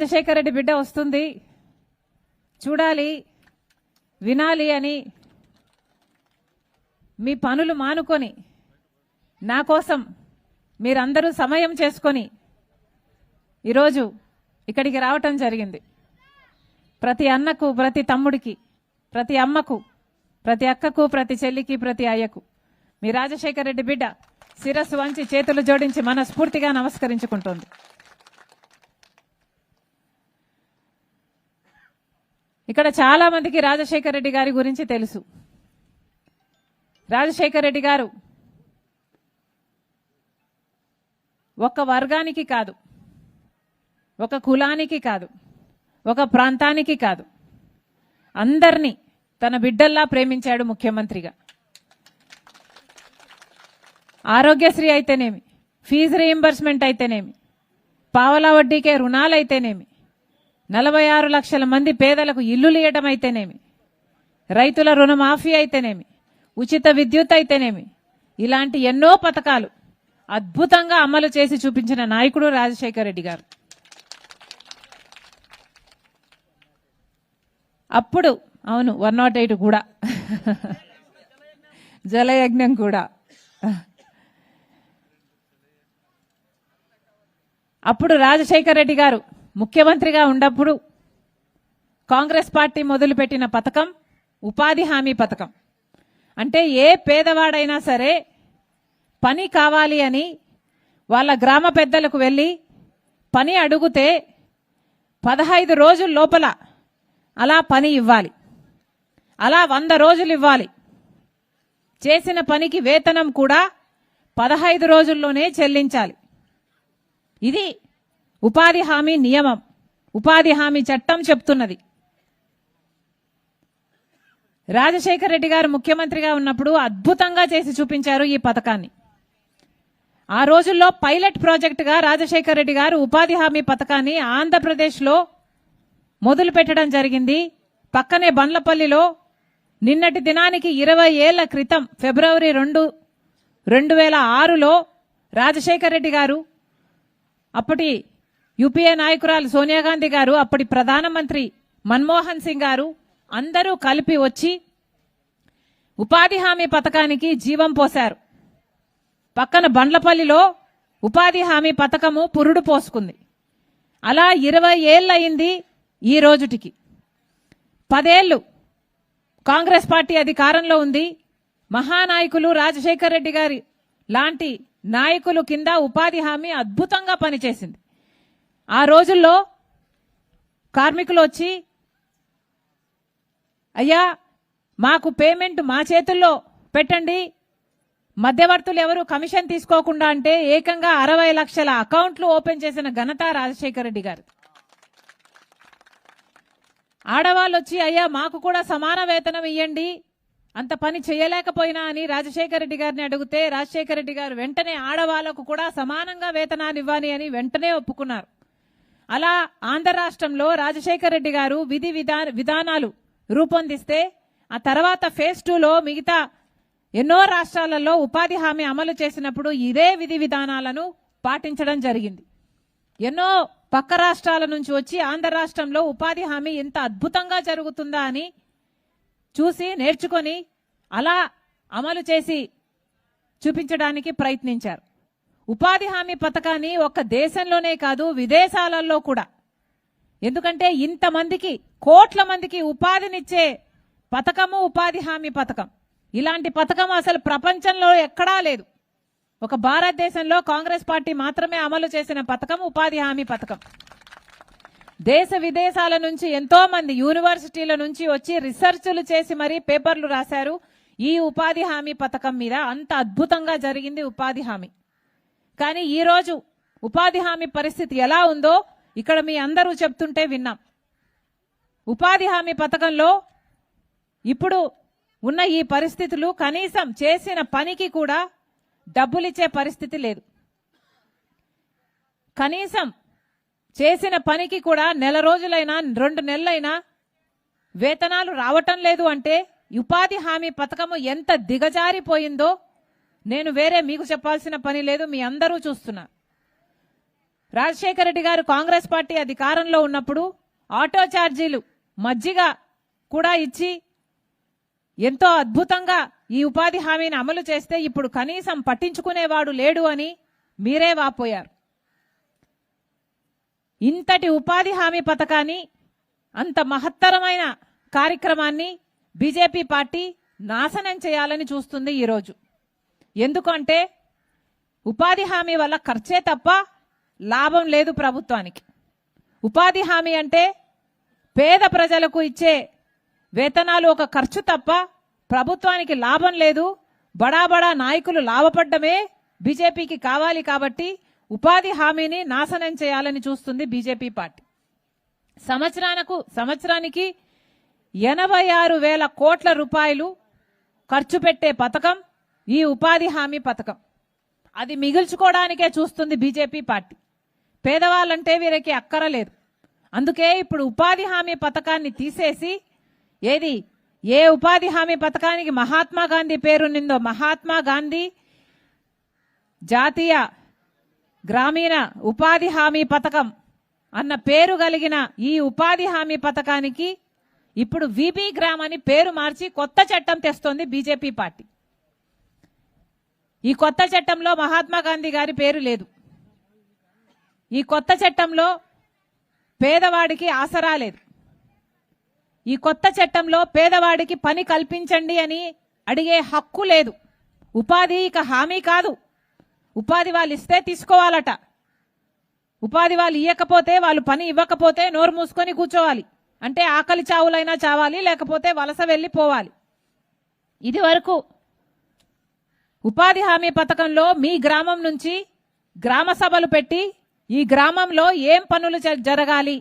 రాజశేఖర రెడ్డి బిడ్డ వస్తుంది చూడాలి వినాలి అని మీ పనులు మానుకొని నా కోసం మీరందరూ సమయం చేసుకొని ఈరోజు ఇక్కడికి రావటం జరిగింది. ప్రతి అన్నకు, ప్రతి తమ్ముడికి, ప్రతి అమ్మకు, ప్రతి అక్కకు, ప్రతి చెల్లికి, ప్రతి అయ్యకు మీ రాజశేఖర రెడ్డి బిడ్డ శిరస్సు వంచి చేతులు జోడించి మనస్ఫూర్తిగా నమస్కరించుకుంటోంది. ఇక్కడ చాలా మందికి రాజశేఖర రెడ్డి గారి గురించి తెలుసు. రాజశేఖర రెడ్డి గారు ఒక వర్గానికి కాదు, ఒక కులానికి కాదు, ఒక ప్రాంతానికి కాదు, అందరినీ తన బిడ్డల్లా ప్రేమించాడు ముఖ్యమంత్రిగా. ఆరోగ్యశ్రీ అయితేనేమి, ఫీజు రీయింబర్స్మెంట్ అయితేనేమి, పావలా వడ్డీకే రుణాలైతేనేమి, 46 లక్షల మంది పేదలకు ఇల్లులు ఇవ్వడం అయితేనేమి, రైతుల రుణమాఫీ అయితేనేమి, ఉచిత విద్యుత్ అయితేనేమి, ఇలాంటి ఎన్నో పథకాలు అద్భుతంగా అమలు చేసి చూపించిన నాయకుడు రాజశేఖర రెడ్డి గారు. అప్పుడు అవును 108 కూడా జలయజ్ఞం కూడా అప్పుడు రాజశేఖర రెడ్డి గారు ముఖ్యమంత్రిగా ఉన్నప్పుడు కాంగ్రెస్ పార్టీ మొదలుపెట్టిన పథకం ఉపాధి హామీ పథకం. అంటే ఏ పేదవాడైనా సరే పని కావాలి అని వాళ్ళ గ్రామ పెద్దలకు వెళ్ళి పని అడిగితే 15 రోజుల లోపల అలా పని ఇవ్వాలి, అలా 100 రోజులు ఇవ్వాలి. చేసిన పనికి వేతనం కూడా 15 రోజుల్లోనే చెల్లించాలి. ఇది ఉపాధి హామీ నియమం, ఉపాధి హామీ చట్టం చెప్తున్నది. రాజశేఖర రెడ్డి గారు ముఖ్యమంత్రిగా ఉన్నప్పుడు అద్భుతంగా చేసి చూపించారు ఈ పథకాన్ని. ఆ రోజుల్లో పైలట్ ప్రాజెక్టుగా రాజశేఖర రెడ్డి గారు ఉపాధి హామీ పథకాన్ని ఆంధ్రప్రదేశ్లో మొదలు పెట్టడం జరిగింది. పక్కనే బండ్లపల్లిలో నిన్నటి దినానికి 20 ఏళ్ల క్రితం ఫిబ్రవరి 2, 2006లో రాజశేఖర రెడ్డి గారు, అప్పటి యూపీఏ నాయకురాలు సోనియా గాంధీ గారు, అప్పటి ప్రధానమంత్రి మన్మోహన్ సింగ్ గారు అందరూ కలిపి వచ్చి ఉపాధి హామీ పథకానికి జీవం పోశారు. పక్కన బండ్లపల్లిలో ఉపాధి హామీ పథకము పురుడు పోసుకుంది. అలా 20 ఏళ్ళు అయింది ఈ రోజుటికి. 10 ఏళ్లు కాంగ్రెస్ పార్టీ అధికారంలో ఉంది. మహానాయకులు రాజశేఖర రెడ్డి గారి లాంటి నాయకులు కింద ఉపాధి హామీ అద్భుతంగా పనిచేసింది. ఆ రోజుల్లో కార్మికులు వచ్చి, అయ్యా మాకు పేమెంట్ మా చేతుల్లో పెట్టండి, మధ్యవర్తులు ఎవరు కమిషన్ తీసుకోకుండా అంటే ఏకంగా 60 లక్షల అకౌంట్లు ఓపెన్ చేసిన ఘనత రాజశేఖర రెడ్డి గారు. ఆడవాళ్ళు వచ్చి, అయ్యా మాకు కూడా సమాన వేతనం ఇవ్వండి, అంత పని చేయలేకపోయినా అని రాజశేఖర రెడ్డి గారిని అడిగితే రాజశేఖర రెడ్డి గారు వెంటనే ఆడవాళ్లకు కూడా సమానంగా వేతనాన్ని ఇవ్వాలి అని వెంటనే ఒప్పుకున్నారు. అలా ఆంధ్ర రాష్ట్రంలో రాజశేఖర రెడ్డి గారు విధానాలు రూపొందిస్తే ఆ తర్వాత ఫేజ్ 2లో మిగతా ఎన్నో రాష్ట్రాలలో ఉపాధి హామీ అమలు చేసినప్పుడు ఇదే విధి విధానాలను పాటించడం జరిగింది. ఎన్నో పక్క రాష్ట్రాల నుంచి వచ్చి ఆంధ్ర రాష్ట్రంలో ఉపాధి హామీ ఎంత అద్భుతంగా జరుగుతుందా అని చూసి నేర్చుకొని అలా అమలు చేసి చూపించడానికి ప్రయత్నించారు. ఉపాధి హామీ పథకాన్ని ఒక్క దేశంలోనే కాదు విదేశాలలో కూడా, ఎందుకంటే ఇంతమందికి కోట్ల మందికి ఉపాధినిచ్చే పథకము ఉపాధి హామీ పథకం. ఇలాంటి పథకం అసలు ప్రపంచంలో ఎక్కడా లేదు. ఒక భారతదేశంలో కాంగ్రెస్ పార్టీ మాత్రమే అమలు చేసిన పథకం ఉపాధి హామీ పథకం. దేశ విదేశాల నుంచి ఎంతో మంది యూనివర్సిటీల నుంచి వచ్చి రీసెర్చ్లు చేసి మరీ పేపర్లు రాశారు ఈ ఉపాధి హామీ పథకం మీద. అంత అద్భుతంగా జరిగింది ఉపాధి హామీ. కానీ ఈరోజు ఉపాధి హామీ పరిస్థితి ఎలా ఉందో ఇక్కడ మీ అందరూ చెప్తుంటే విన్నాం. ఉపాధి హామీ పథకంలో ఇప్పుడు ఉన్న ఈ పరిస్థితులు, కనీసం చేసిన పనికి కూడా డబ్బులిచ్చే పరిస్థితి లేదు. కనీసం చేసిన పనికి కూడా నెల రోజులైనా 2 నెలలైనా వేతనాలు రావటం లేదు. అంటే ఉపాధి హామీ పథకము ఎంత దిగజారిపోయిందో నేను వేరే మీకు చెప్పాల్సిన పని లేదు, మీ అందరూ చూస్తున్నారు. రాజశేఖర రెడ్డి గారు కాంగ్రెస్ పార్టీ అధికారంలో ఉన్నప్పుడు ఆటో ఛార్జీలు మజ్జిగ కూడా ఇచ్చి ఎంతో అద్భుతంగా ఈ ఉపాధి హామీని అమలు చేస్తే ఇప్పుడు కనీసం పట్టించుకునేవాడు లేడు అని మీరే వాపోయారు. ఇంతటి ఉపాధి హామీ పథకాన్ని, అంత మహత్తరమైన కార్యక్రమాన్ని బీజేపీ పార్టీ నాశనం చేయాలని చూస్తుంది ఈరోజు. ఎందుకంటే ఉపాధి హామీ వల్ల ఖర్చే తప్ప లాభం లేదు ప్రభుత్వానికి. ఉపాధి హామీ అంటే పేద ప్రజలకు ఇచ్చే వేతనాలు ఒక ఖర్చు తప్ప ప్రభుత్వానికి లాభం లేదు. బడా బడా నాయకులు లాభపడ్డమే బీజేపీకి కావాలి. కాబట్టి ఉపాధి హామీని నాశనం చేయాలని చూస్తుంది బీజేపీ పార్టీ. సంవత్సరానికి 86,000 కోట్ల రూపాయలు ఖర్చు పెట్టే పథకం ఈ ఉపాధి హామీ పథకం. అది మిగుల్చుకోవడానికే చూస్తుంది బీజేపీ పార్టీ. పేదవాళ్ళంటే వీరికి అక్కరలేదు. అందుకే ఇప్పుడు ఉపాధి హామీ పథకాన్ని తీసేసి ఏ ఉపాధి హామీ పథకానికి మహాత్మా గాంధీ పేరునిందో మహాత్మా గాంధీ జాతీయ గ్రామీణ ఉపాధి హామీ పథకం అన్న పేరు కలిగిన ఈ ఉపాధి హామీ పథకానికి ఇప్పుడు విబి గ్రామ్ అని పేరు మార్చి కొత్త చట్టం తెస్తోంది బీజేపీ పార్టీ. ఈ కొత్త చట్టంలో మహాత్మా గాంధీ గారి పేరు లేదు. ఈ కొత్త చట్టంలో పేదవాడికి ఆసరా లేదు. ఈ కొత్త చట్టంలో పేదవాడికి పని కల్పించండి అని అడిగే హక్కు లేదు. ఉపాధి ఇక హామీ కాదు. ఉపాధి వాళ్ళు ఇస్తే తీసుకోవాలట. ఉపాధి వాళ్ళు ఇవ్వకపోతే, వాళ్ళు పని ఇవ్వకపోతే నోరు మూసుకొని కూర్చోవాలి. అంటే ఆకలి చావులైనా చావాలి, లేకపోతే వలస వెళ్ళిపోవాలి. ఇది వరకు ఉపాధి హామీ పథకంలో మీ గ్రామం నుంచి గ్రామ సభలు పెట్టి ఈ గ్రామంలో ఏం పనులు జరగాలి,